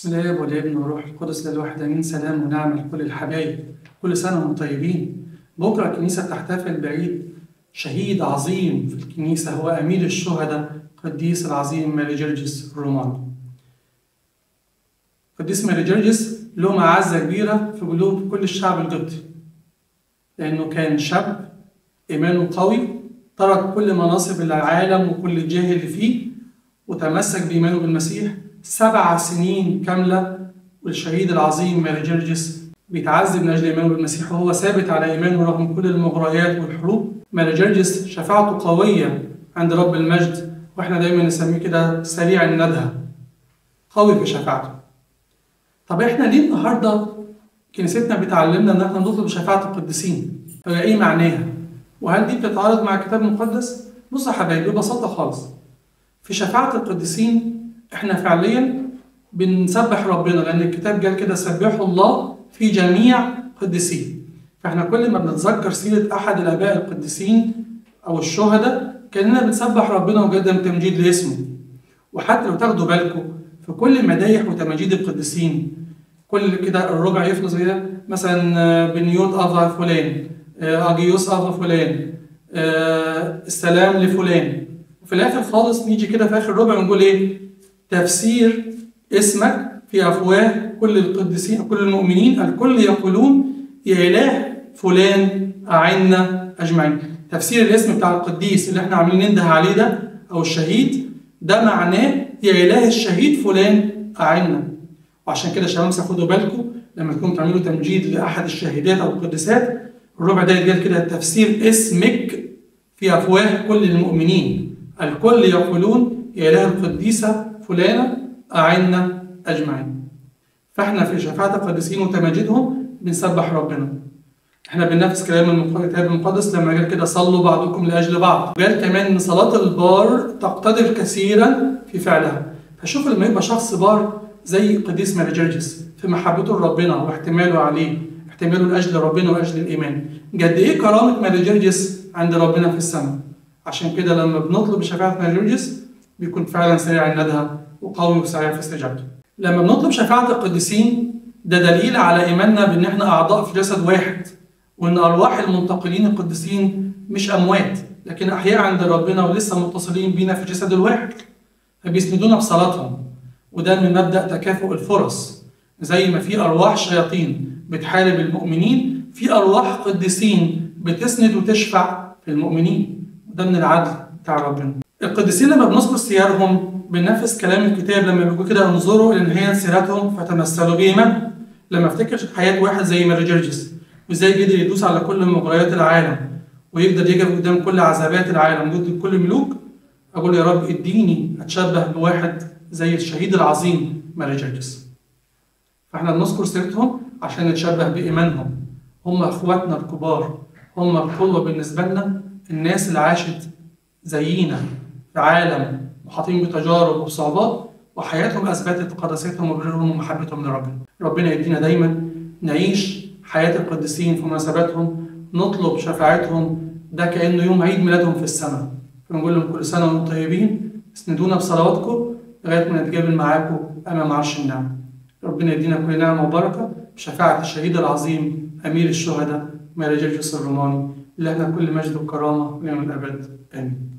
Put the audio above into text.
بسم الله والابن والروح القدس للواحد امين. سلام ونعم لكل الحبايب، كل سنه وانتم طيبين. بكره الكنيسه بتحتفل بعيد شهيد عظيم في الكنيسه، هو امير الشهداء قديس العظيم ماري جرجس الروماني. قديس ماري جرجس له معزه كبيره في قلوب كل الشعب القبطي، لانه كان شاب ايمانه قوي، ترك كل مناصب العالم وكل الجاه اللي فيه وتمسك بايمانه بالمسيح 7 سنين كاملة. والشهيد العظيم ماري جرجس بيتعذب من أجل إيمانه بالمسيح وهو ثابت على إيمانه رغم كل المغريات والحروب. ماري جرجس شفاعته قوية عند رب المجد، وإحنا دايما نسميه كده سريع الندهة، قوي في شفاعته. طب إحنا ليه النهاردة كنيستنا بتعلمنا إن إحنا نطلب شفاعة القديسين؟ هي إيه معناها؟ وهل دي بتتعارض مع الكتاب المقدس؟ بصوا يا حبايبي، ببساطة خالص، في شفاعة القديسين احنا فعليا بنسبح ربنا، لان الكتاب قال كده: سبحوا الله في جميع قديسيه. فاحنا كل ما بنتذكر سيره احد الاباء القديسين او الشهداء كاننا بنسبح ربنا ونقدم تمجيد لاسمه. وحتى لو تاخدوا بالكم في كل مدايح وتماجيد القديسين، كل كده الربع يخلص كده مثلا بنيوت افا فلان، اجيوس افا فلان، السلام لفلان، وفي الاخر خالص نيجي كده في اخر الربع ونقول ايه؟ تفسير اسمك في أفواه كل القديسين كل المؤمنين، الكل يقولون يا إله فلان أعنا أجمعين. تفسير الاسم بتاع القديس اللي احنا عاملين ننده عليه ده أو الشهيد ده معناه يا إله الشهيد فلان أعنا. وعشان كده شباب خدوا بالكم لما تكونوا تعملوا تمجيد لأحد الشهيدات أو القديسات، الربع ده يتقال كده: تفسير اسمك في أفواه كل المؤمنين، الكل يقولون يا إله القديسة فلانة أعنا أجمعين. فإحنا في شفاعة القديسين وتماجدهم بنسبح ربنا. إحنا بننفذ كلام الكتاب المقدس لما قال كده: صلوا بعضكم لأجل بعض. قال كمان إن صلاة البار تقتدر كثيرا في فعلها. فشوف لما يبقى شخص بار زي قديس ماري جرجس في محبته لربنا واحتماله عليه، احتماله لأجل ربنا وأجل الإيمان، قد إيه كرامة ماري جرجس عند ربنا في السماء. عشان كده لما بنطلب شفاعة ماري جرجس بيكون فعلا سريع الندهة وقوي وسريع في استجابته. لما بنطلب شفاعة القديسين ده دليل على إيماننا بأن احنا أعضاء في جسد واحد، وأن أرواح المنتقلين القديسين مش أموات لكن أحياء عند ربنا ولسه متصلين بينا في الجسد الواحد، فبيسندونا بصلاتهم. وده من مبدأ تكافؤ الفرص، زي ما في أرواح شياطين بتحارب المؤمنين، في أرواح قديسين بتسند وتشفع في المؤمنين، وده من العدل بتاع ربنا. القديسين لما بنذكر سيرهم بننفذ كلام الكتاب لما بيقول كده: انظروا الى نهايه سيرتهم فتمثلوا بإيمانهم. لما افتكر حياه واحد زي ماري جرجس وازاي قدر يدوس على كل مغريات العالم ويقدر يقف قدام كل عذابات العالم ضد كل الملوك، اقول يا رب اديني اتشبه بواحد زي الشهيد العظيم ماري جرجس. فاحنا بنذكر سيرتهم عشان نتشبه بإيمانهم. هم اخواتنا الكبار، هم القدوه بالنسبه لنا، الناس اللي عاشت زينا في عالم محاطين بتجارب وبصعوبات وحياتهم أثبتت قداستهم وبرهم ومحبتهم لربنا. ربنا يدينا دايما نعيش حياة القديسين في مناسباتهم، نطلب شفاعتهم، ده كأنه يوم عيد ميلادهم في السماء. فنقول لهم كل سنة وانتم طيبين، اسندونا بصلواتكم لغاية ما نتقابل معاكم أمام عرش النعمة. ربنا يدينا كل نعمة وبركة بشفاعة الشهيد العظيم أمير الشهداء ماري جرجس الروماني، اللي احنا كل مجد وكرامة إلى الأبد آمين.